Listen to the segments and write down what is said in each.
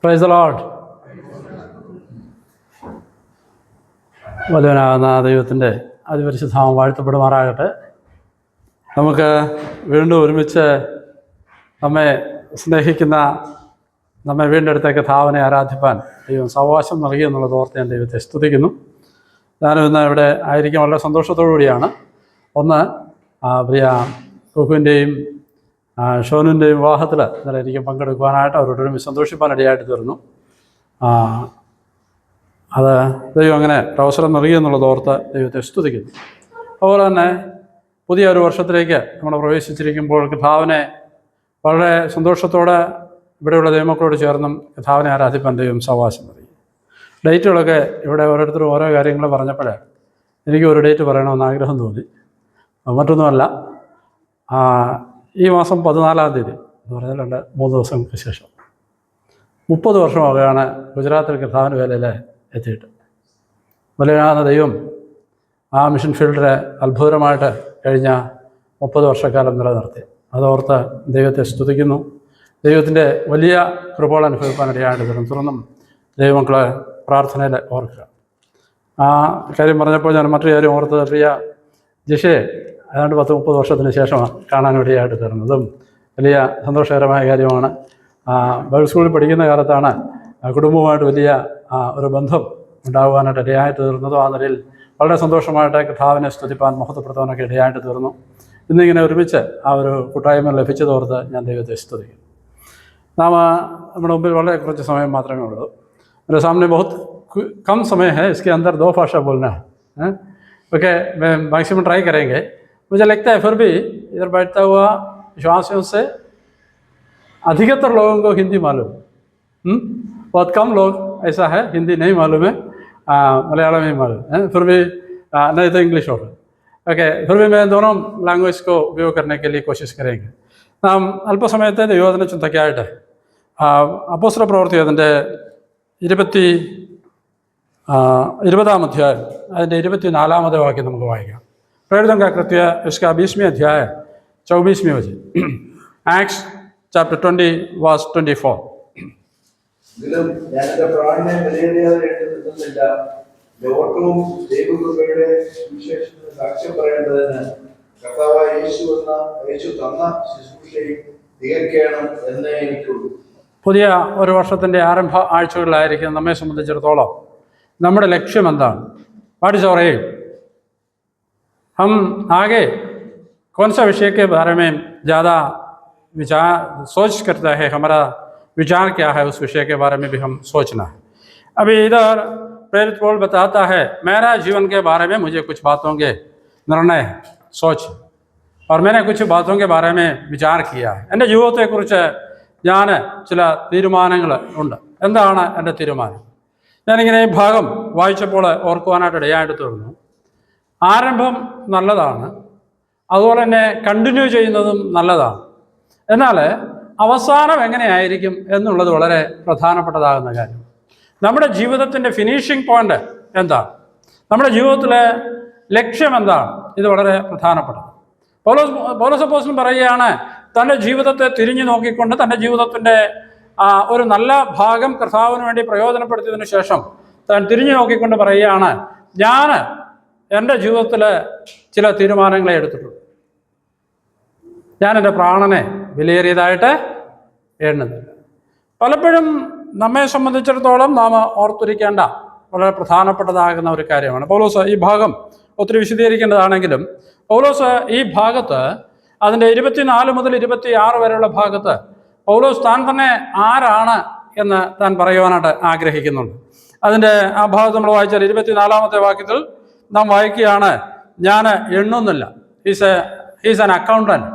Praise the Lord. വലുവനാകുന്ന ദൈവത്തിൻ്റെ അതിപരിശുദ്ധനാമം വാഴ്ത്തപ്പെടുമാറാകട്ടെ. നമുക്ക് വീണ്ടും ഒരുമിച്ച് നമ്മെ സ്നേഹിക്കുന്ന, നമ്മെ വീണ്ടെടുത്തേക്ക് കർത്താവിനെ ആരാധിപ്പാൻ ദൈവം സാവകാശം നൽകി എന്നുള്ളത് ഓർത്ത് ഞാൻ ദൈവത്തെ സ്തുതിക്കുന്നു. ഞാനും ഇന്ന് ഇവിടെ ആയിരിക്കും വളരെ സന്തോഷത്തോടു കൂടിയാണ്. ഒന്ന്, പ്രിയ കുക്കുവിൻ്റെയും ഷോനുവിൻ്റെയും വിവാഹത്തിൽ ഇന്നലെ എനിക്ക് പങ്കെടുക്കുവാനായിട്ട് അവരോടൊരു സന്തോഷിപ്പാൻ ഇടയായിട്ട് തീർന്നു. അത് ദൈവം അങ്ങനെ ഒരു അവസരം നൽകി എന്നുള്ളത് ഓർത്ത് ദൈവത്തെ സ്തുതിക്കുന്നു. അതുപോലെ തന്നെ പുതിയ ഒരു വർഷത്തിലേക്ക് നമ്മൾ പ്രവേശിച്ചിരിക്കുമ്പോൾ കർത്താവിനെ വളരെ സന്തോഷത്തോടെ ഇവിടെയുള്ള ദൈവമക്കളോട് ചേർന്നും കർത്താവിനെ ആരാധിപ്പാൻ ദൈവം സാവകാശം നൽകി. ഡേറ്റുകളൊക്കെ ഇവിടെ ഓരോരുത്തരും ഓരോ കാര്യങ്ങൾ പറഞ്ഞപ്പോൾ എനിക്ക് ഒരു ഡേറ്റ് പറയണമെന്ന് ആഗ്രഹം തോന്നി. മറ്റൊന്നുമല്ല, ഈ മാസം 14-ാം തീയതി എന്ന് പറഞ്ഞാൽ 3 ദിവസങ്ങൾക്ക് ശേഷം 30 വർഷമാവുകയാണ് ഗുജറാത്തിൽ കർത്താവിൻ്റെ വേലയിൽ എത്തിയിട്ട്. വലിയ ദൈവം ആ മിഷൻ ഫീൽഡിൽ അത്ഭുതമായിട്ട് കഴിഞ്ഞ 30 വർഷക്കാലം നിലനിർത്തി. അതോർത്ത് ദൈവത്തെ സ്തുതിക്കുന്നു. ദൈവത്തിൻ്റെ വലിയ കൃപകൾ അനുഭവിക്കാനിടയായിട്ട് തുടർന്നും ദൈവമക്കളെ പ്രാർത്ഥനയിൽ ഓർക്കുക. ആ കാര്യം പറഞ്ഞപ്പോൾ ഞാൻ മറ്റൊരു കാര്യം ഓർത്തത്, പ്രിയ ജിഷയെ ഏതാണ്ട് 10-30 വർഷത്തിന് ശേഷമാണ് കാണാനിടയായിട്ട് തീർന്നതും വലിയ സന്തോഷകരമായ കാര്യമാണ്. ബൈബിൾ സ്കൂളിൽ പഠിക്കുന്ന കാലത്താണ് കുടുംബവുമായിട്ട് വലിയ ഒരു ബന്ധം ഉണ്ടാകുവാനായിട്ട് ഇടയായിട്ട് തീർന്നതും. ആ നിലയിൽ വളരെ സന്തോഷമായിട്ട് കർത്താവിനെ സ്തുതിപ്പാൻ മഹത്വപ്പെടുത്താനൊക്കെ ഇടയായിട്ട് തീർന്നു. ഇന്നിങ്ങനെ ഒരുമിച്ച് ആ ഒരു കൂട്ടായ്മ ലഭിച്ചതോർത്ത് ഞാൻ ദൈവത്തെ സ്തുതിക്കുന്നു. നമ്മുടെ മുമ്പിൽ വളരെ കുറച്ച് സമയം മാത്രമേ ഉള്ളൂ. मेरे सामने बहुत कम समय है, इसके अंदर 2 भाषा बोलना है. ओके, मैं मैक्सिमम ट्राई करेंगे. मुझे लगता है फिर भी इधर बैठता हुआ विश्वासियों से अधिकतर लोगों को हिंदी मालूम है. बहुत कम लोग ऐसा है हिंदी नहीं मालूम है, मलयालम ही मालूम है. फिर भी नहीं तो इंग्लिश होगा. ओके, फिर भी मैं दोनों लैंग्वेज को उपयोग करने के लिए कोशिश करेंगे. അല്പസമയത്തെ ദൈവവചന ചിന്തയ്ക്കായിട്ട് അപ്പോസ്തല പ്രവൃത്തി അതിൻ്റെ 20-ാം അധ്യായം അതിൻ്റെ 24-ാമത്തെ വാക്യം നമുക്ക് വായിക്കാം. प्रेरितों का कृत्य इसका 20वें अध्याय 24वें वचन. Acts chapter 20 verse 24. പുതിയ ഒരു വർഷത്തിൻ്റെ ആരംഭ ആഴ്ചകളിലായിരിക്കും നമ്മെ സംബന്ധിച്ചിടത്തോളം നമ്മുടെ ലക്ഷ്യം എന്താണ്? What is our aim? हम आगे कौन सा विषय के बारे में ज़्यादा सोच करता है? हमारा विचार क्या है उस विषय के बारे में भी हम सोचना है. अभी इधर प्रेरित पौल बताता है, मेरा जीवन के बारे में मुझे कुछ बातों के निर्णय सोच और मैंने कुछ बातों के बारे में विचार किया है. എൻ്റെ ജീവിതത്തെക്കുറിച്ച് ഞാൻ ചില തീരുമാനങ്ങൾ ഉണ്ട്. എന്താണ് എൻ്റെ തീരുമാനം? ഞാനിങ്ങനെ ഈ ഭാഗം വായിച്ചപ്പോൾ ഓർക്കുവാനായിട്ട് ഇടയായിട്ട് തീർന്നു. ആരംഭം നല്ലതാണ്, അതുപോലെ തന്നെ കണ്ടിന്യൂ ചെയ്യുന്നതും നല്ലതാണ്. എന്നാൽ അവസാനം എങ്ങനെയായിരിക്കും എന്നുള്ളത് വളരെ പ്രധാനപ്പെട്ടതാകുന്ന കാര്യം. നമ്മുടെ ജീവിതത്തിൻ്റെ ഫിനിഷിംഗ് പോയിന്റ് എന്താണ്? നമ്മുടെ ജീവിതത്തിലെ ലക്ഷ്യം എന്താണ്? ഇത് വളരെ പ്രധാനപ്പെട്ടതാണ്. പൗലോസ് അപ്പോസ്തലൻ പറയുകയാണ്, തൻ്റെ ജീവിതത്തെ തിരിഞ്ഞു നോക്കിക്കൊണ്ട് തൻ്റെ ജീവിതത്തിൻ്റെ ഒരു നല്ല ഭാഗം കർത്താവിന് വേണ്ടി പ്രയോജനപ്പെടുത്തിയതിനു ശേഷം താൻ തിരിഞ്ഞു നോക്കിക്കൊണ്ട് പറയുകയാണ്, ഞാൻ എൻ്റെ ജീവിതത്തിൽ ചില തീരുമാനങ്ങളെ എടുത്തിട്ടുണ്ട്. ഞാൻ എൻ്റെ പ്രാണനെ വിലയേറിയതായിട്ട് എണ്ണുന്നില്ല. പലപ്പോഴും നമ്മെ സംബന്ധിച്ചിടത്തോളം നാം ഓർത്തിരിക്കേണ്ട വളരെ പ്രധാനപ്പെട്ടതാകുന്ന ഒരു കാര്യമാണ്. പൗലോസ് ഈ ഭാഗം ഒത്തിരി വിശദീകരിക്കേണ്ടതാണെങ്കിലും പൗലോസ് ഈ ഭാഗത്ത് അതിൻ്റെ 24 മുതൽ 26 വരെയുള്ള ഭാഗത്ത് പൗലോസ് താൻ തന്നെ ആരാണ് എന്ന് താൻ പറയുവാനായിട്ട് ആഗ്രഹിക്കുന്നുണ്ട്. അതിൻ്റെ ആ ഭാഗത്ത് നമ്മൾ വായിച്ചാൽ 24-ാമത്തെ വാക്യത്തിൽ നാം വായിക്കുകയാണ്, ഞാൻ എണ്ണുന്നില്ല. He's an accountant.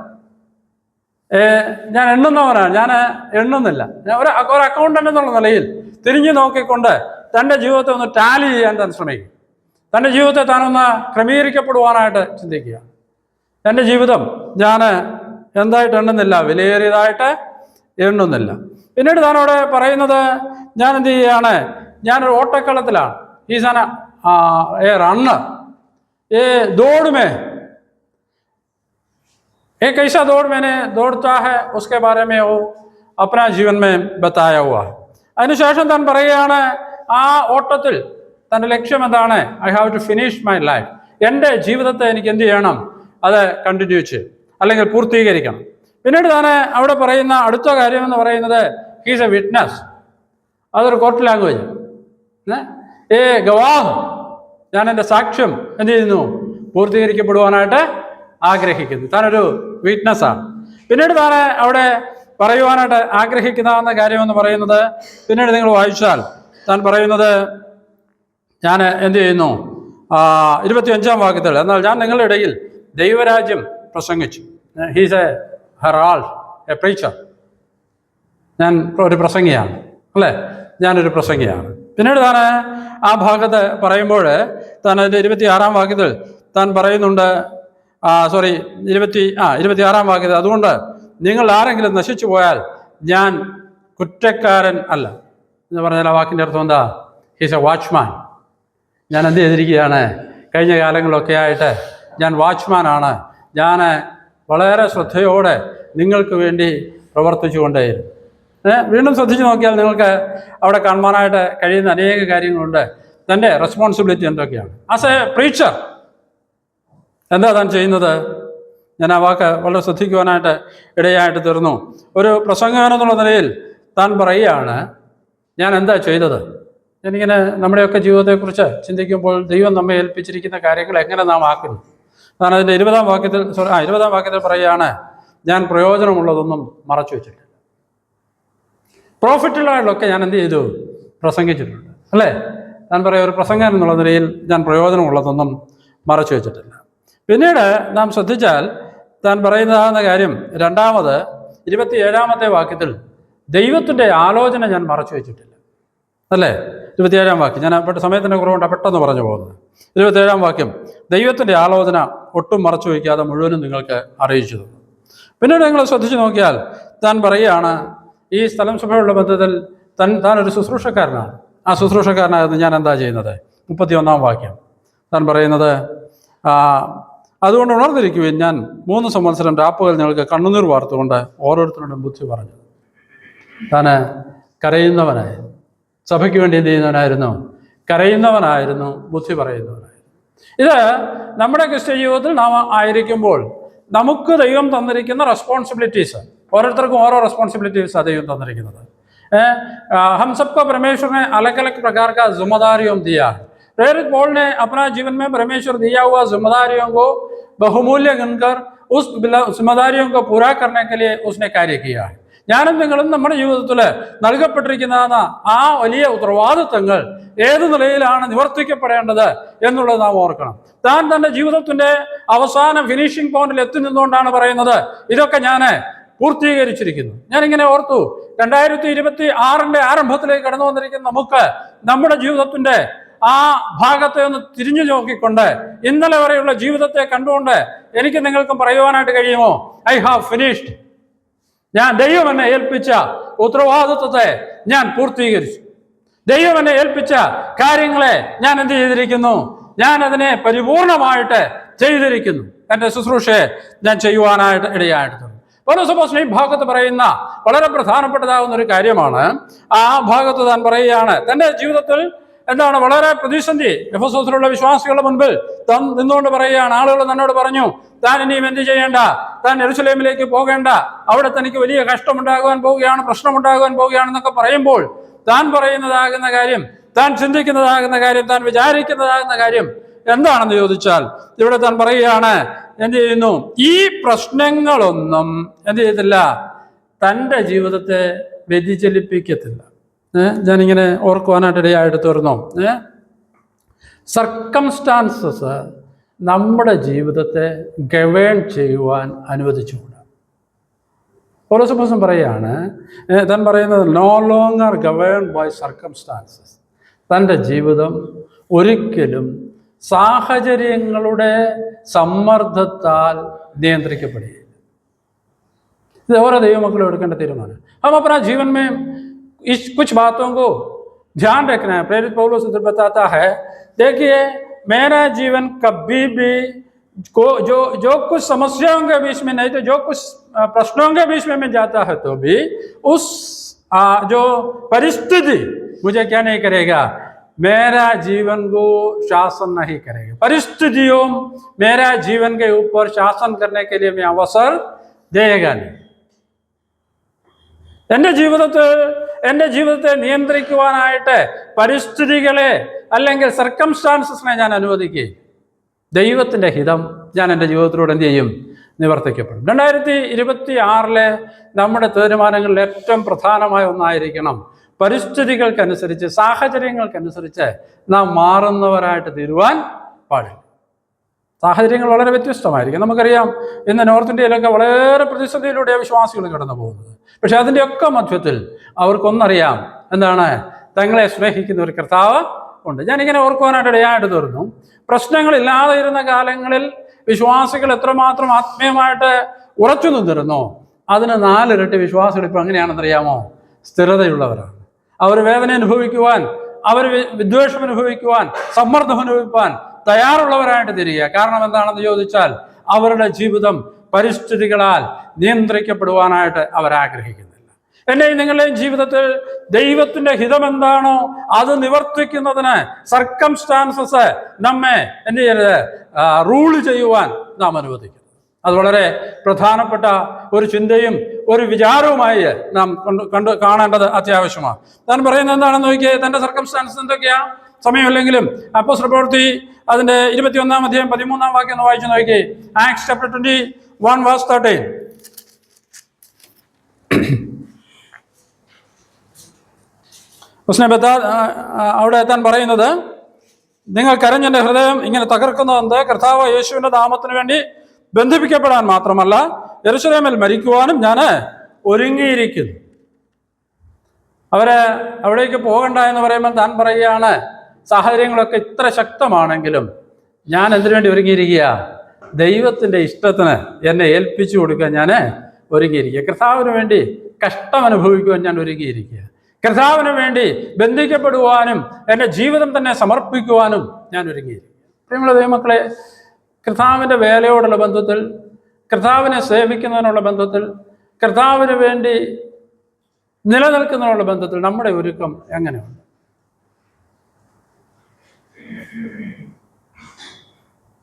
ഞാൻ എണ്ണുന്നവനാണ്, ഞാൻ എണ്ണുന്നില്ല. ഒരു അക്കൗണ്ടൻ്റ് എന്നുള്ള നിലയിൽ തിരിഞ്ഞു നോക്കിക്കൊണ്ട് തൻ്റെ ജീവിതത്തെ ഒന്ന് ടാലി ചെയ്യാൻ താൻ ശ്രമിക്കും. തൻ്റെ ജീവിതത്തെ താനൊന്ന് ക്രമീകരിക്കപ്പെടുവാനായിട്ട് ചിന്തിക്കുക. എൻ്റെ ജീവിതം ഞാൻ എന്തായിട്ട് എണ്ണുന്നില്ല, വിലയേറിയതായിട്ട് എണ്ണുന്നില്ല. പിന്നീട് താനോട് പറയുന്നത്, ഞാൻ എന്ത് ചെയ്യുകയാണ്, ഞാനൊരു ഓട്ടക്കളത്തിലാണ്. ഈസ് ആൻ ए रनर, ये दौड़ में एक ऐसा दौड़ मैंने दौड़ता है उसके बारे में वो अपना जीवन में बताया हुआ है. അതിനുശേഷം താൻ പറയുകയാണ്, ആ ഓട്ടത്തിൽ തൻ്റെ ലക്ഷ്യം എന്താണ്? I have to finish my life. എൻ്റെ ജീവിതത്തെ എനിക്ക് എന്ത് ചെയ്യണം? അത് കണ്ടിന്യൂ ചെയ്യും, അല്ലെങ്കിൽ പൂർത്തീകരിക്കണം. പിന്നീട് താൻ അവിടെ പറയുന്ന അടുത്ത കാര്യം എന്ന് പറയുന്നത് ഹീസ് എ വിറ്റ്നസ്. അതൊരു കോർട്ട് ലാംഗ്വേജ്. ഗവാഹ്, ഞാൻ എൻ്റെ സാക്ഷ്യം എന്ത് ചെയ്യുന്നു? പൂർത്തീകരിക്കപ്പെടുവാനായിട്ട് ആഗ്രഹിക്കുന്നു. താനൊരു വിറ്റ്നസ്സാണ്. പിന്നീട് താൻ അവിടെ പറയുവാനായിട്ട് ആഗ്രഹിക്കുന്ന കാര്യമെന്ന് പറയുന്നത്, പിന്നീട് നിങ്ങൾ വായിച്ചാൽ താൻ പറയുന്നത്, ഞാൻ എന്ത് ചെയ്യുന്നു? 25-ാം വാക്യത്തിൽ, എന്നാൽ ഞാൻ നിങ്ങളുടെ ഇടയിൽ ദൈവരാജ്യം പ്രസംഗിച്ചു. He's A Herald, A preacher. ഞാൻ ഒരു പ്രസംഗിയാണ്, അല്ലേ? ഞാനൊരു പ്രസംഗിയാണ്. പിന്നീട് താൻ ആ ഭാഗത്ത് പറയുമ്പോൾ താൻ അതിൻ്റെ 26-ാം വാക്യത്തിൽ താൻ പറയുന്നുണ്ട്, 26-ാം വാക്യത്തിൽ, അതുകൊണ്ട് നിങ്ങൾ ആരെങ്കിലും നശിച്ചു പോയാൽ ഞാൻ കുറ്റക്കാരൻ അല്ല എന്ന് പറഞ്ഞാൽ ആ വാക്കിൻ്റെ അർത്ഥം എന്താ? He's A watchman. ഞാൻ എന്ത് ചെയ്തിരിക്കുകയാണ്? കഴിഞ്ഞ കാലങ്ങളൊക്കെ ആയിട്ട് ഞാൻ വാച്ച്മാനാണ്. ഞാൻ വളരെ ശ്രദ്ധയോടെ നിങ്ങൾക്ക് വേണ്ടി പ്രവർത്തിച്ചു കൊണ്ടേയിരുന്നു. വീണ്ടും ശ്രദ്ധിച്ചു നോക്കിയാൽ നിങ്ങൾക്ക് അവിടെ കാണുവാനായിട്ട് കഴിയുന്ന അനേക കാര്യങ്ങളുണ്ട്. തൻ്റെ റെസ്പോൺസിബിലിറ്റി എന്തൊക്കെയാണ്? ആസ് എ പ്രീച്ചർ എന്താ താൻ ചെയ്യുന്നത്? ഞാൻ ആ വാക്ക് വളരെ ശ്രദ്ധിക്കുവാനായിട്ട് ഇടയായിട്ട് തീർന്നു. ഒരു പ്രസംഗകൻ എന്നുള്ള നിലയിൽ താൻ പറയുകയാണ്, ഞാൻ എന്താ ചെയ്തത്? ഞാനിങ്ങനെ നമ്മുടെയൊക്കെ ജീവിതത്തെക്കുറിച്ച് ചിന്തിക്കുമ്പോൾ ദൈവം നമ്മെ ഏൽപ്പിച്ചിരിക്കുന്ന കാര്യങ്ങൾ എങ്ങനെ നാം ആക്കുന്നു. താൻ അതിൻ്റെ 20-ാം വാക്യത്തിൽ പറയുകയാണ്, ഞാൻ പ്രയോജനമുള്ളതൊന്നും മറച്ചു വെച്ചിട്ടില്ല. പ്രോഫിറ്റുള്ളതൊക്കെ ഞാൻ എന്ത് ചെയ്തു? പ്രസംഗിച്ചിട്ടുണ്ട്, അല്ലേ? താൻ പറയുക, ഒരു പ്രസംഗകൻ എന്നുള്ള നിലയിൽ ഞാൻ പ്രയോജനമുള്ളതൊന്നും മറച്ചു വെച്ചിട്ടില്ല. പിന്നീട് നാം ശ്രദ്ധിച്ചാൽ താൻ പറയുന്നതാകുന്ന കാര്യം, രണ്ടാമത് 27-ാമത്തെ വാക്യത്തിൽ, ദൈവത്തിൻ്റെ ആലോചന ഞാൻ മറച്ചു വെച്ചിട്ടില്ല, അല്ലേ? 27-ാം വാക്യം, ഞാൻ സമയത്തിൻ്റെ കുറവുകൊണ്ട് പെട്ടെന്ന് പറഞ്ഞു പോകുന്നത്. 27-ാം വാക്യം, ദൈവത്തിൻ്റെ ആലോചന ഒട്ടും മറച്ചു വയ്ക്കാതെ മുഴുവനും നിങ്ങൾക്ക് അറിയിച്ചു തന്നു. പിന്നീട് നിങ്ങൾ ശ്രദ്ധിച്ചു നോക്കിയാൽ താൻ പറയുകയാണ്, ഈ സ്ഥലം സഭയുള്ള ബന്ധത്തിൽ താൻ ഒരു ശുശ്രൂഷക്കാരനാണ്. ആ ശുശ്രൂഷക്കാരനായിരുന്നു ഞാൻ എന്താ ചെയ്യുന്നത്? 31-ാം വാക്യം താൻ പറയുന്നത്, അതുകൊണ്ട് ഉണർന്നിരിക്കുവിൻ, ഞാൻ 3 സംവത്സരം രാപ്പകൽ നിങ്ങൾക്ക് കണ്ണുനീർ വാർത്തുകൊണ്ട് ഓരോരുത്തരോടും ബുദ്ധി പറഞ്ഞു. താൻ കരയുന്നവനായിരുന്നു, സഭയ്ക്ക് വേണ്ടി എന്ത് ചെയ്യുന്നവനായിരുന്നു? കരയുന്നവനായിരുന്നു, ബുദ്ധി പറയുന്നവനായിരുന്നു. ഇത് നമ്മുടെ ക്രിസ്ത്യ ജീവിതത്തിൽ നാം ആയിരിക്കുമ്പോൾ നമുക്ക് ദൈവം തന്നിരിക്കുന്ന റെസ്പോൺസിബിലിറ്റീസ്, ഓരോരുത്തർക്കും ഓരോ റെസ്പോൺസിബിലിറ്റീസാണ് ദൈവം തന്നിരിക്കുന്നത്. हम सबको परमेश्वर ने अलग अलग प्रकार का जिम्मेदारियों दिया है. प्रेरित पौल ने अपना जीवन में परमेश्वर दिया हुआ जिम्मेदारियों को बहुमूल्य गिनकर उस जिम्मेदारियों को पूरा करने के लिए उसने कार्य किया है. ഞാനും നിങ്ങളും നമ്മുടെ ജീവിതത്തിൽ നൽകപ്പെട്ടിരിക്കുന്ന ആ വലിയ ഉത്തരവാദിത്തങ്ങൾ ഏത് നിലയിലാണ് നിവർത്തിക്കപ്പെടേണ്ടത് എന്നുള്ളത് നാം ഓർക്കണം. താൻ തൻ്റെ ജീവിതത്തിൻ്റെ അവസാന ഫിനിഷിംഗ് പോയിന്റിൽ എത്തി നിന്നുകൊണ്ടാണ് പറയുന്നത്, ഇതൊക്കെ ഞാൻ പൂർത്തീകരിച്ചിരിക്കുന്നു. ഞാനിങ്ങനെ ഓർത്തു, 2026 ആരംഭത്തിലേക്ക് കടന്നു വന്നിരിക്കുന്ന നമുക്ക് നമ്മുടെ ജീവിതത്തിൻ്റെ ആ ഭാഗത്തെ ഒന്ന് തിരിഞ്ഞു നോക്കിക്കൊണ്ട് ഇന്നലെ വരെയുള്ള ജീവിതത്തെ കണ്ടുകൊണ്ട് എനിക്ക് നിങ്ങൾക്കും പറയുവാനായിട്ട് കഴിയുമോ? I have finished. ഞാൻ ദൈവം എന്നെ ഏൽപ്പിച്ച ഉത്തരവാദിത്വത്തെ ഞാൻ പൂർത്തീകരിച്ചു. ദൈവം എന്നെ ഏൽപ്പിച്ച കാര്യങ്ങളെ ഞാൻ എന്ത് ചെയ്തിരിക്കുന്നു? ഞാൻ അതിനെ പരിപൂർണമായിട്ട് ചെയ്തിരിക്കുന്നു. എൻ്റെ ശുശ്രൂഷയെ ഞാൻ ചെയ്യുവാനായിട്ട് ഇടയായിട്ട്. പൗലോസ് ഈ ഭാഗത്ത് പറയുന്ന വളരെ പ്രധാനപ്പെട്ടതാകുന്ന ഒരു കാര്യമാണ്. ആ ഭാഗത്ത് താൻ പറയുകയാണ്, തൻ്റെ ജീവിതത്തിൽ എന്താണ് വളരെ പ്രതിസന്ധി എഫെസോസിലുള്ള വിശ്വാസികളുടെ മുൻപിൽ താൻ നിന്നുകൊണ്ട് പറയുകയാണ്. ആളുകൾ തന്നോട് പറഞ്ഞു, താൻ ഇനിയും എന്ത് ചെയ്യേണ്ട, താൻ യെരുശലേമിലേക്ക് പോകേണ്ട, അവിടെ തനിക്ക് വലിയ കഷ്ടമുണ്ടാകുവാൻ പോവുകയാണ്, പ്രശ്നമുണ്ടാകുവാൻ പോവുകയാണെന്നൊക്കെ പറയുമ്പോൾ താൻ പറയുന്നതാകുന്ന കാര്യം, താൻ ചിന്തിക്കുന്നതാകുന്ന കാര്യം, താൻ വിചാരിക്കുന്നതാകുന്ന കാര്യം എന്താണെന്ന് ചോദിച്ചാൽ ഇവിടെ താൻ പറയുകയാണ്, എന്ത് ചെയ്യുന്നു? ഈ പ്രശ്നങ്ങളൊന്നും എന്ത് ചെയ്തില്ല, തൻ്റെ ജീവിതത്തെ വ്യതിചലിപ്പിക്കത്തില്ല. ഞാനിങ്ങനെ ഓർക്കുവാനായിട്ട് ഇടയായിട്ട് തീർന്നു. സർക്കംസ്റ്റാൻസസ് നമ്മുടെ ജീവിതത്തെ ഗവേൺ ചെയ്യുവാൻ അനുവദിച്ചുകൂടാ. പൗലോസ് പറയുകയാണ്, താൻ പറയുന്നത് no longer govern by circumstances. തൻ്റെ ജീവിതം ഒരിക്കലും സാഹചര്യങ്ങളുടെ സമ്മർദ്ദത്താൽ നിയന്ത്രിക്കപ്പെടുകയില്ല. ഇത് ഓരോ ദൈവമക്കളും എടുക്കേണ്ട തീരുമാനം. हम अपना जीवन में इस कुछ बातों को ध्यान रखना है. प्रेरित पौलुस बताता है, देखिए मेरा जीवन कभी भी जो कुछ समस्याओं के बीच में नहीं तो जो कुछ प्रश्नों के बीच में मैं जाता है तो भी उस जो परिस्थिति मुझे क्या नहीं करेगा, मेरा जीवन को शासन नहीं करेगा. परिस्थितियों मेरा जीवन के ऊपर शासन करने के लिए मैं अवसर देगा नहीं. എൻ്റെ ജീവിതത്തെ നിയന്ത്രിക്കുവാനായിട്ട് പരിസ്ഥിതികളെ അല്ലെങ്കിൽ സർക്കംസ്റ്റാൻസസിനെ ഞാൻ അനുവദിക്കുക. ദൈവത്തിൻ്റെ ഹിതം ഞാൻ എൻ്റെ ജീവിതത്തിലൂടെ എന്ത് ചെയ്യും? നിവർത്തിക്കപ്പെടും. 2026 നമ്മുടെ തീരുമാനങ്ങളിൽ ഏറ്റവും പ്രധാനമായ ഒന്നായിരിക്കണം, പരിസ്ഥിതികൾക്കനുസരിച്ച്, സാഹചര്യങ്ങൾക്കനുസരിച്ച് നാം മാറുന്നവരായിട്ട് തീരുവാൻ പാടില്ല. സാഹചര്യങ്ങൾ വളരെ വ്യത്യസ്തമായിരിക്കും. നമുക്കറിയാം, ഇന്ന് നോർത്ത് ഇന്ത്യയിലൊക്കെ വളരെ പ്രതിസന്ധിയിലൂടെ വിശ്വാസികൾ കടന്നു പോകുന്നത്. പക്ഷെ അതിൻ്റെയൊക്കെ മധ്യത്തിൽ അവർക്കൊന്നറിയാം, എന്താണ്? തങ്ങളെ സ്നേഹിക്കുന്ന ഒരു കർത്താവ് ഉണ്ട്. ഞാനിങ്ങനെ ഓർക്കുവാനായിട്ട് ഇടയായിട്ട് തീർന്നു. പ്രശ്നങ്ങളില്ലാതെ ഇരുന്ന കാലങ്ങളിൽ വിശ്വാസികൾ എത്രമാത്രം ആത്മീയമായിട്ട് ഉറച്ചു നിന്നിരുന്നോ അതിന് 4 ഇരട്ടി വിശ്വാസികൾ ഇപ്പോൾ എങ്ങനെയാണെന്നറിയാമോ? സ്ഥിരതയുള്ളവരാണ്. അവർ വേദന അനുഭവിക്കുവാൻ, അവർ വിദ്വേഷം അനുഭവിക്കുവാൻ, സമ്മർദ്ദം അനുഭവിക്കുവാൻ തയ്യാറുള്ളവരായിട്ട് തിരികെ. കാരണം എന്താണെന്ന് ചോദിച്ചാൽ, അവരുടെ ജീവിതം പരിസ്ഥിതികളാൽ നിയന്ത്രിക്കപ്പെടുവാനായിട്ട് അവർ ആഗ്രഹിക്കുന്നില്ല. എൻ്റെയും നിങ്ങളുടെയും ജീവിതത്തിൽ ദൈവത്തിൻ്റെ ഹിതം എന്താണോ അത് നിവർത്തിക്കുന്നതിന് സർക്കംസ്റ്റാൻസസ് നമ്മെ എന്ത് ചെയ്യരുത്? റൂൾ ചെയ്യുവാൻ നാം അനുവദിക്കുന്നു. അത് വളരെ പ്രധാനപ്പെട്ട ഒരു ചിന്തയും ഒരു വിചാരവുമായി നാം കാണേണ്ടത് അത്യാവശ്യമാണ്. താൻ പറയുന്നത് എന്താണെന്ന് നോക്കിയേ, തൻ്റെ സർക്കംസ്റ്റാൻസസ് എന്തൊക്കെയാ? സമയമില്ലെങ്കിലും അപ്പോസ്തല പ്രവൃത്തി അതിൻ്റെ 21-ാം അധ്യായം 13-ാം വാക്യം ഒന്ന് വായിച്ചു നോക്കിയേ. Acts chapter 21 verse 13. അവിടെ താൻ പറയുന്നത്, നിങ്ങൾ കരഞ്ഞെൻ്റെ ഹൃദയം ഇങ്ങനെ തകർക്കുന്നതെന്ത്? കർത്താവ് യേശുവിൻ്റെ നാമത്തിന് വേണ്ടി ബന്ധിപ്പിക്കപ്പെടാൻ മാത്രമല്ല, യെരൂശലേമിൽ മരിക്കുവാനും ഞാൻ ഒരുങ്ങിയിരിക്കുന്നു. അവിടേക്ക് പോകണ്ട എന്ന് പറയുമ്പോൾ താൻ പറയുകയാണ്, സാഹചര്യങ്ങളൊക്കെ ഇത്ര ശക്തമാണെങ്കിലും ഞാൻ എന്തിനു വേണ്ടി ഒരുങ്ങിയിരിക്കുക? ദൈവത്തിൻ്റെ ഇഷ്ടത്തിന് എന്നെ ഏൽപ്പിച്ചു കൊടുക്കാൻ ഞാൻ ഒരുങ്ങിയിരിക്കുക. കർത്താവിന് വേണ്ടി കഷ്ടം അനുഭവിക്കുവാൻ ഞാൻ ഒരുങ്ങിയിരിക്കുക. കർത്താവിന് വേണ്ടി ബന്ധിക്കപ്പെടുവാനും എൻ്റെ ജീവിതം തന്നെ സമർപ്പിക്കുവാനും ഞാൻ ഒരുങ്ങിയിരിക്കുക. പ്രിയമുള്ള ദൈവമക്കളെ, കർത്താവിൻ്റെ വേലയോടുള്ള ബന്ധത്തിൽ, കർത്താവിനെ സേവിക്കുന്നതിനുള്ള ബന്ധത്തിൽ, കർത്താവിന് വേണ്ടി നിലനിൽക്കുന്നതിനുള്ള ബന്ധത്തിൽ നമ്മുടെ ഒരുക്കം എങ്ങനെയുണ്ട്?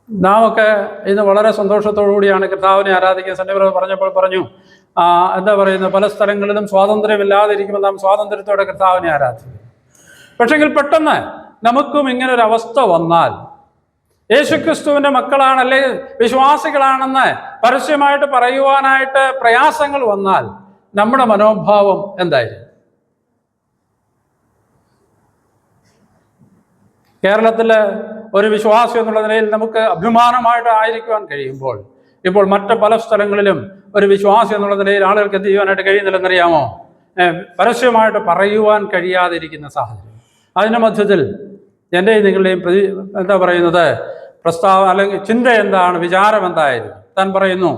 നാം ഒക്കെ ഇന്ന് വളരെ സന്തോഷത്തോടു കൂടിയാണ് കർത്താവിനെ ആരാധിക്കുന്നത്. സന്നിപ്രഭു പറഞ്ഞപ്പോൾ പറഞ്ഞു, എന്താ പറയുന്നത്, പല സ്ഥലങ്ങളിലും സ്വാതന്ത്ര്യമില്ലാതിരിക്കുമ്പോൾ നാം സ്വാതന്ത്ര്യത്തോടെ കർത്താവിനെ ആരാധിക്കും. പക്ഷെങ്കിൽ പെട്ടെന്ന് നമുക്കും ഇങ്ങനൊരു അവസ്ഥ വന്നാൽ, യേശുക്രിസ്തുവിൻ്റെ മക്കളാണ് അല്ലെങ്കിൽ വിശ്വാസികളാണെന്ന് പരസ്യമായിട്ട് പറയുവാനായിട്ട് പ്രയാസങ്ങൾ വന്നാൽ നമ്മുടെ മനോഭാവം എന്തായിരിക്കും? കേരളത്തിൽ ഒരു വിശ്വാസി എന്നുള്ള നിലയിൽ നമുക്ക് അഭിമാനമായിട്ട് ആയിരിക്കുവാൻ കഴിയുമ്പോൾ, ഇപ്പോൾ മറ്റ് പല സ്ഥലങ്ങളിലും ഒരു വിശ്വാസി എന്നുള്ള നിലയിൽ ആളുകൾക്ക് എന്ത് ചെയ്യുവാനായിട്ട് കഴിയുന്നില്ലെന്നറിയാമോ? പരസ്യമായിട്ട് പറയുവാൻ കഴിയാതിരിക്കുന്ന സാഹചര്യം. അതിൻ്റെ മധ്യത്തിൽ എൻ്റെയും നിങ്ങളുടെയും എന്താ പറയുന്നത്, പ്രസ്താവന അല്ലെങ്കിൽ ചിന്ത എന്താണ്, വിചാരം എന്തായിരുന്നു? താൻ പറയുന്നു,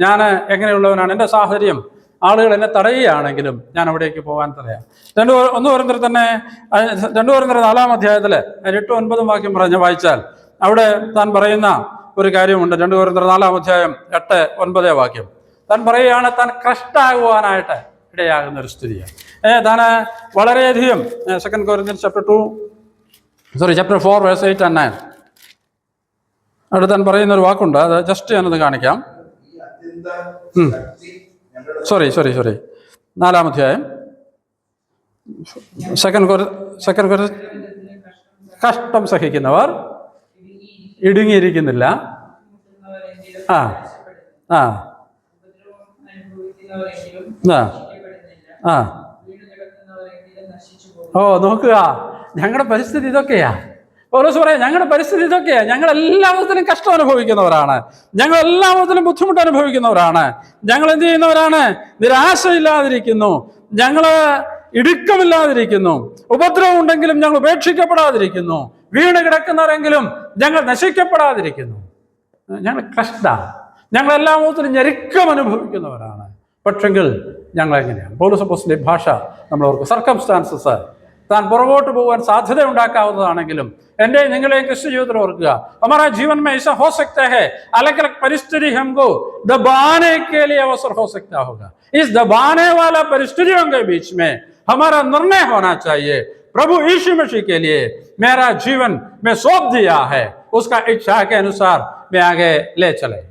ഞാൻ എങ്ങനെയുള്ളവനാണ്, എൻ്റെ സാഹചര്യം ആളുകൾ എന്നെ തടയുകയാണെങ്കിലും ഞാൻ അവിടേക്ക് പോകാൻ തടയാം. 1 കൊരിന്ത്യർ തന്നെ 2 കൊരിന്ത്യർ 4-ാം അധ്യായത്തിൽ 8-9 വാക്യം വായിച്ചാൽ അവിടെ താൻ പറയുന്ന ഒരു കാര്യമുണ്ട്. 2 കൊരിന്ത്യർ 4-ാം അധ്യായം 8-9 വാക്യം താൻ പറയുകയാണ്, താൻ ക്രഷ്ടാകുവാനായിട്ട് ഇടയാകുന്ന ഒരു സ്ഥിതിയാണ്. താൻ വളരെയധികം 2 Corinthians chapter 4 verse 8 and 9 അവിടെ താൻ പറയുന്ന ഒരു വാക്കുണ്ട്. അത് ജസ്റ്റ് ഞാനത് കാണിക്കാം. 4-ാം അധ്യായം 2 Corinthians, കഷ്ടം സഹിക്കുന്നവർ ഇടുങ്ങിയിരിക്കുന്നില്ല. നോക്കുക, ഞങ്ങളുടെ പരിസ്ഥിതി ഇതൊക്കെയാ. പൗലോസ് പറയാം, ഞങ്ങളുടെ പരിസ്ഥിതി ഇതൊക്കെയാ. ഞങ്ങൾ എല്ലാ വിധത്തിലും കഷ്ടം അനുഭവിക്കുന്നവരാണ്, ഞങ്ങൾ എല്ലാ വിധത്തിലും ബുദ്ധിമുട്ട് അനുഭവിക്കുന്നവരാണ്, ഞങ്ങൾ എന്ത് ചെയ്യുന്നവരാണ്? നിരാശയില്ലാതിരിക്കുന്നു, ഞങ്ങള് ഇടുക്കമില്ലാതിരിക്കുന്നു, ഉപദ്രവം ഉണ്ടെങ്കിലും ഞങ്ങൾ ഉപേക്ഷിക്കപ്പെടാതിരിക്കുന്നു, വീണ് കിടക്കുന്നവരെങ്കിലും ഞങ്ങൾ നശിക്കപ്പെടാതിരിക്കുന്നു. ഞങ്ങൾ കഷ്ടമാണ്, ഞങ്ങൾ എല്ലാ വിധത്തിലും ഞെരുക്കം അനുഭവിക്കുന്നവരാണ്. പക്ഷെങ്കിൽ ഞങ്ങൾ എങ്ങനെയാണ്? പൗലോസ് അപ്പോസ്തലന്റെ ഭാഷ നമ്മൾ ഓർക്കും. സർക്കംസ്റ്റാൻസസ് താൻ പുറകോട്ട് പോകാൻ സാധ്യത ഉണ്ടാക്കാവുന്നതാണെങ്കിലും എൻ്റെ നിങ്ങളെയും ക്രിസ്തു ജീവിതത്തിൽ ഓർക്കുക, हमारा जीवन में ऐसा हो सकता है, अलग अलग परिस्थिति हमको दबाने के लिए अवसर हो सकता होगा. इस दबाने वाला परिस्थितियों के बीच में हमारा निर्णय होना चाहिए प्रभु यीशु मसीह के लिए मेरा जीवन मैं सौंप दिया है, उसका इच्छा के अनुसार मैं आगे ले चले.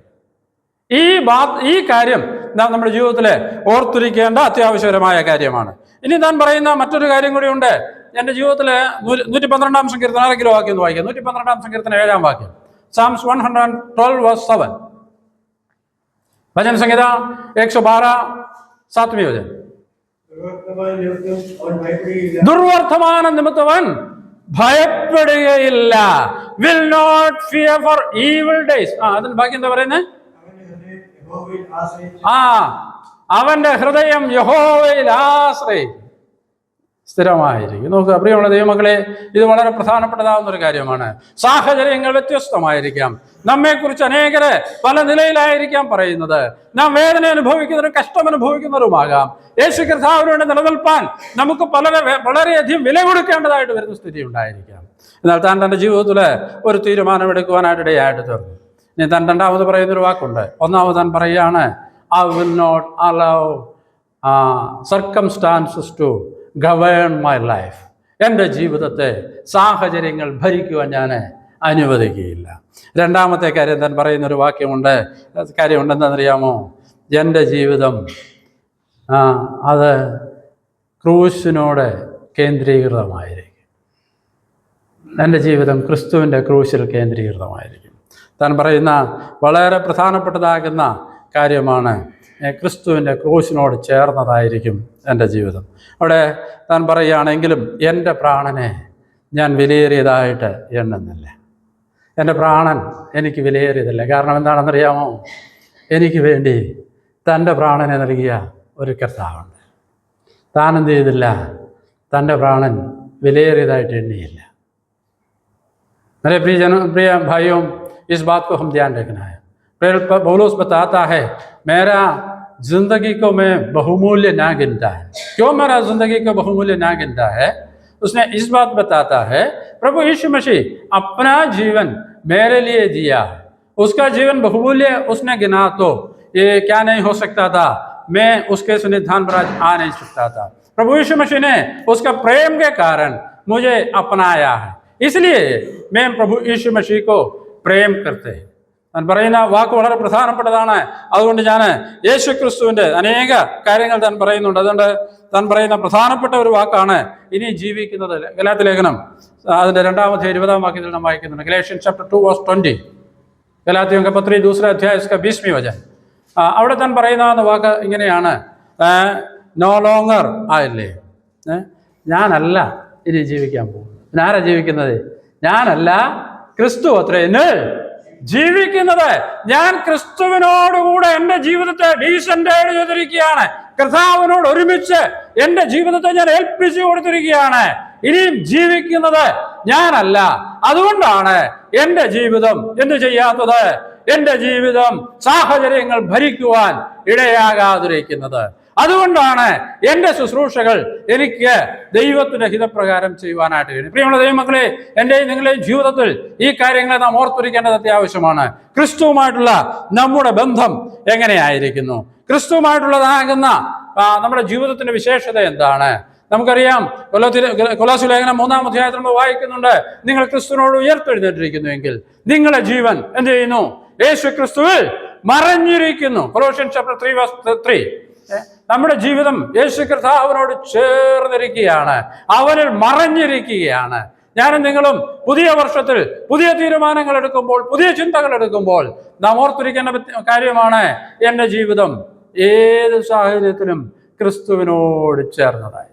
ഈ കാര്യം നാം നമ്മുടെ ജീവിതത്തിൽ ഓർത്തിരിക്കേണ്ട അത്യാവശ്യകരമായ കാര്യമാണ്. ഇനി താൻ പറയുന്ന മറ്റൊരു കാര്യം കൂടി ഉണ്ട്. എൻ്റെ ജീവിതത്തിൽ 112-ാം സങ്കീർത്തനം ആരെങ്കിലും വാക്യം ഒന്ന് വായിക്കാം. 112-ാം സങ്കീർത്തനം 7-ാം വാക്യം. Psalms 112 verse 7. भजन संहिता 112 7वीं वचन. ദുർവർത്തമാന നിമിത്തവൻ ഭയപ്പെടുകയില്ല, will not fear for evil days. അതിന് ബാക്കി എന്താ പറയുന്നത്? അവന്റെ ഹൃദയം യഹോവയിൽ ആശ്രയിക്കും, സ്ഥിരമായിരിക്കും. നോക്കുക പ്രിയമുള്ള ദൈവമക്കളെ, ഇത് വളരെ പ്രധാനപ്പെട്ടതാവുന്ന ഒരു കാര്യമാണ്. സാഹചര്യങ്ങൾ വ്യത്യസ്തമായിരിക്കാം. നമ്മെക്കുറിച്ച് അനേകരെ പല നിലയിലായിരിക്കാം പറയുന്നത്. നാം വേദന അനുഭവിക്കുന്നവരും കഷ്ടം അനുഭവിക്കുന്നവരുമാകാം. യേശു കർത്താവിനോട് നിലനിൽപ്പാൻ നമുക്ക് വളരെയധികം വില കൊടുക്കേണ്ടതായിട്ട് വരുന്ന സ്ഥിതി ഉണ്ടായിരിക്കാം. എന്നാൽ താൻ തൻ്റെ ജീവിതത്തിൽ ഒരു തീരുമാനമെടുക്കുവാനായിട്ട് ഇടയായിട്ട് തീർന്നു. ഇനി താൻ രണ്ടാമത് പറയുന്നൊരു വാക്കുണ്ട്. ഒന്നാമത് താൻ പറയുകയാണ്, I will not allow circumstances to govern my life. എൻ്റെ ജീവിതത്തെ സാഹചര്യങ്ങൾ ഭരിക്കുവാൻ ഞാൻ അനുവദിക്കുകയില്ല. രണ്ടാമത്തെ കാര്യം താൻ പറയുന്നൊരു കാര്യമുണ്ടെന്നറിയാമോ? എൻ്റെ ജീവിതം അത് ക്രൂശിനോട് കേന്ദ്രീകൃതമായിരിക്കും. എൻ്റെ ജീവിതം ക്രിസ്തുവിൻ്റെ ക്രൂശിൽ കേന്ദ്രീകൃതമായിരിക്കും. താൻ പറയുന്ന വളരെ പ്രധാനപ്പെട്ടതാകുന്ന കാര്യമാണ്, ക്രിസ്തുവിൻ്റെ ക്രൂശിനോട് ചേർന്നതായിരിക്കും എൻ്റെ ജീവിതം. അവിടെ താൻ പറയുകയാണെങ്കിലും എൻ്റെ പ്രാണനെ ഞാൻ വിലയേറിയതായിട്ട് എണ്ണുന്നില്ല. എൻ്റെ പ്രാണൻ എനിക്ക് വിലയേറിയതല്ല. കാരണം എന്താണെന്നറിയാമോ? എനിക്ക് വേണ്ടി തൻ്റെ പ്രാണനെ നൽകിയ ഒരു കർത്താവുണ്ട്. താൻ എന്ത് ചെയ്തില്ല? തൻ്റെ പ്രാണൻ വിലയേറിയതായിട്ട് എണ്ണിയില്ല. मेरे प्रिय भाइयों, इस बात को हम ध्यान रखना है. पौलुस बताता है, मेरा जिंदगी को मैं बहुमूल्य ना गिनता है. क्यों मेरा जिंदगी को बहुमूल्य ना गिनता है? उसने इस बात बताता है, प्रभु यीशु मसीह अपना जीवन मेरे लिए दिया, उसका जीवन बहुमूल्य उसने गिना तो ये क्या नहीं हो सकता था? मैं उसके सन्निधान पर आज आ नहीं सकता था. प्रभु यीशु मसीह ने उसका प्रेम के कारण मुझे अपनाया है, इसलिए मैं प्रभु यीशु मसीह को प्रेम करते हैं. താൻ പറയുന്ന വാക്ക് വളരെ പ്രധാനപ്പെട്ടതാണ്. അതുകൊണ്ട് ഞാൻ യേശു ക്രിസ്തുവിൻ്റെ അനേക കാര്യങ്ങൾ താൻ പറയുന്നുണ്ട്. അതുകൊണ്ട് താൻ പറയുന്ന പ്രധാനപ്പെട്ട ഒരു വാക്കാണ് ഇനി ജീവിക്കുന്നത്. ഗലാത്യ ലേഖനം അതിൻ്റെ 2-ാം അധ്യായം 20-ാം വാക്യത്തിൽ നാം വായിക്കുന്നുണ്ട്. Galatians chapter 2 verse 20. ഗലാത്യൻ का पत्री 2 अध्याय इसका 20वीं वचन. അവിടെ താൻ പറയുന്ന വാക്ക് ഇങ്ങനെയാണ്, നോ ലോങ്ങർ ആയില്ലേ, ഞാനല്ല ഇനി ജീവിക്കാൻ പോകുന്നത്. ആരാ ജീവിക്കുന്നത്? ഞാനല്ല, ക്രിസ്തു അത്രേ എന്നിൽ ജീവിക്കുന്നത്. ഞാൻ ക്രിസ്തുവിനോടുകൂടെ എൻ്റെ ജീവിതത്തെ ഡീസൻ്റ് ചെയ്തിരിക്കുകയാണ്. കർത്താവിനോട് ഒരുമിച്ച് എൻ്റെ ജീവിതത്തെ ഞാൻ ഏൽപ്പിച്ചു കൊടുത്തിരിക്കുകയാണ്. ഇനിയും ജീവിക്കുന്നത് ഞാനല്ല. അതുകൊണ്ടാണ് എൻ്റെ ജീവിതം എന്ത് ചെയ്യാത്തത്? എൻ്റെ ജീവിതം സാഹചര്യങ്ങൾ ഭരിക്കുവാൻ ഇടയാകാതിരിക്കുന്നത്. അതുകൊണ്ടാണ് എൻ്റെ ശുശ്രൂഷകൾ എനിക്ക് ദൈവത്തിൻ്റെ ഹിതപ്രകാരം ചെയ്യുവാനായിട്ട് കഴിയും. പ്രിയമുള്ള ദൈവമക്കളെ, എൻ്റെയും നിങ്ങളുടെയും ജീവിതത്തിൽ ഈ കാര്യങ്ങളെ നാം ഓർത്തിരിക്കേണ്ടത് അത്യാവശ്യമാണ്. ക്രിസ്തുവുമായിട്ടുള്ള നമ്മുടെ ബന്ധം എങ്ങനെയായിരിക്കുന്നു? ക്രിസ്തുവുമായിട്ടുള്ളതാകുന്ന നമ്മുടെ ജീവിതത്തിൻ്റെ വിശേഷത എന്താണ്? നമുക്കറിയാം, കൊലോസ്യ ലേഖനം 3-ാം അധ്യായത്തിൽ നമ്മൾ വായിക്കുന്നുണ്ട്, നിങ്ങൾ ക്രിസ്തുവിനോട് ഉയർത്തെഴുന്നേറ്റിരിക്കുന്നുവെങ്കിൽ നിങ്ങളുടെ ജീവൻ എന്ത് ചെയ്യുന്നു? യേശു ക്രിസ്തുവിൽ മറഞ്ഞിരിക്കുന്നു. Colossians chapter 3 verse 3. നമ്മുടെ ജീവിതം യേശു കർത്താവിനോട് ചേർന്നിരിക്കുകയാണ്, അവനിൽ മറഞ്ഞിരിക്കുകയാണ്. ഞാനും നിങ്ങളും പുതിയ വർഷത്തിൽ പുതിയ തീരുമാനങ്ങൾ എടുക്കുമ്പോൾ, പുതിയ ചിന്തകൾ എടുക്കുമ്പോൾ നാം ഓർത്തിരിക്കേണ്ട കാര്യമാണ്, എൻ്റെ ജീവിതം ഏത് സാഹചര്യത്തിലും ക്രിസ്തുവിനോട് ചേർന്നതായി.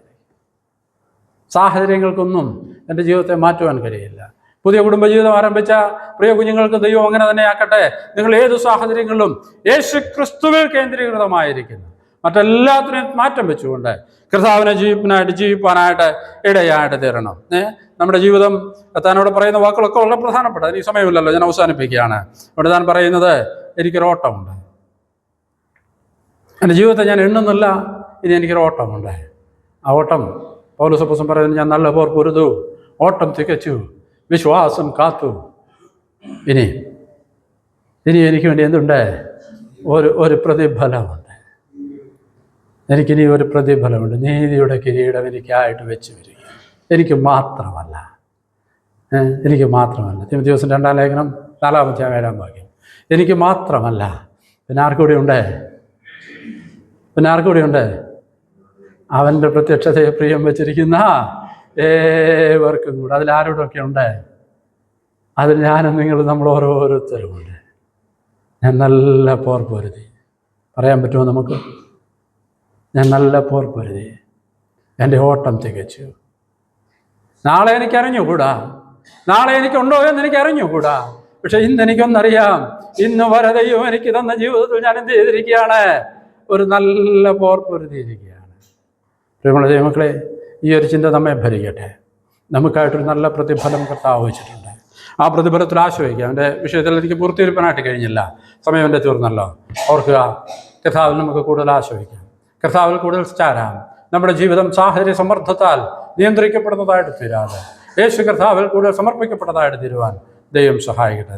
സാഹചര്യങ്ങൾക്കൊന്നും എൻ്റെ ജീവിതത്തെ മാറ്റുവാൻ കഴിയില്ല. പുതിയ കുടുംബജീവിതം ആരംഭിച്ച പ്രിയ കുഞ്ഞുങ്ങൾക്ക് ദൈവം അങ്ങനെ തന്നെ ആക്കട്ടെ. നിങ്ങൾ ഏത് സാഹചര്യങ്ങളിലും യേശു ക്രിസ്തുവിൽ കേന്ദ്രീകൃതമായിരിക്കുന്നു. മറ്റെല്ലാത്തിനും മാറ്റം വെച്ചുകൊണ്ട് കർത്താവിനെ ജീവിപ്പാനായിട്ട് ഇടയായിട്ട് തീരണം. നമ്മുടെ ജീവിതം താനോട് പറയുന്ന വാക്കുകളൊക്കെ വളരെ പ്രധാനപ്പെട്ട, ഈ സമയമില്ലല്ലോ, ഞാൻ അവസാനിപ്പിക്കുകയാണ്. അവിടെ താൻ പറയുന്നത്, എനിക്കൊരോട്ടമുണ്ട്, എൻ്റെ ജീവിതത്തെ ഞാൻ എണ്ണുന്നില്ല, ഇനി എനിക്കൊരു ഓട്ടമുണ്ട്. ആ ഓട്ടം പൗലോസ് അപ്പോസ്തലൻ പറയുന്നത്, ഞാൻ നല്ല പോർ പൊരുതു, ഓട്ടം തികച്ചു, വിശ്വാസം കാത്തു. ഇനി എനിക്ക് വേണ്ടി എന്തുണ്ട്? ഒരു പ്രതിഫലമുണ്ട്. എനിക്കിനി ഒരു പ്രതിഫലമുണ്ട്. നീതിയുടെ കിരീടം എനിക്കായിട്ട് വെച്ച് വരിക. എനിക്ക് മാത്രമല്ല. തീമോഥെയോസിന്റെ 2-ാം ലേഖനം 4-ാം അധ്യായം 7-ാം വാക്യം. എനിക്ക് മാത്രമല്ല, പിന്നെ ആർക്കൂടി ഉണ്ട്? അവൻ്റെ പ്രത്യക്ഷതയെ പ്രിയം വെച്ചിരിക്കുന്ന ഏവർക്കും കൂടെ. അതിലാരോടൊക്കെ ഉണ്ട്? അതിൽ ഞാനും നിങ്ങളും നമ്മൾ ഓരോരുത്തരുമുണ്ട്. ഞാൻ നല്ല പോർ പൊരുതി. പറയാൻ പറ്റുമോ നമുക്ക്? ഞാൻ നല്ല പോർ പൊരുതി, എൻ്റെ ഓട്ടം തികച്ചു. നാളെ എനിക്കറിഞ്ഞുകൂടാ, നാളെ എനിക്കുണ്ടോ എന്ന് എനിക്കറിഞ്ഞുകൂടാ. പക്ഷെ ഇന്ന് എനിക്കൊന്നറിയാം, ഇന്ന് വരെ ദൈവം എനിക്ക് തന്ന ജീവിതത്തിൽ ഞാൻ എന്ത് ചെയ്തിരിക്കുകയാണ്? ഒരു നല്ല പോർ പൊരുതിയിരിക്കുകയാണ്. പ്രിയമുള്ള ദൈവമക്കളെ, ഈ ഒരു ചിന്ത നമ്മെ ഭരിക്കട്ടെ. നമുക്കായിട്ടൊരു നല്ല പ്രതിഫലം കർത്താവ് വെച്ചിട്ടുണ്ട്. ആ പ്രതിഫലത്തിൽ ആശ്രയിക്കാം. എൻ്റെ വിഷയത്തിൽ എനിക്ക് പൂർത്തീകരിക്കാനായിട്ട് കഴിഞ്ഞില്ല, സമയം എൻ്റെ തീർന്നല്ലോ. ഓർക്കുക, കർത്താവിൽ നമുക്ക് കൂടുതൽ ആശ്രയിക്കാം, കർത്താവിൽ കൂടുതൽ ചാരാം. നമ്മുടെ ജീവിതം സാഹചര്യ സമ്മർദ്ദത്താൽ നിയന്ത്രിക്കപ്പെടുന്നതായിട്ട് തീരാതെ യേശു കർത്താവിൽ കൂടുതൽ സമർപ്പിക്കപ്പെട്ടതായിട്ട് തീരുവാൻ ദൈവം സഹായിക്കട്ടെ.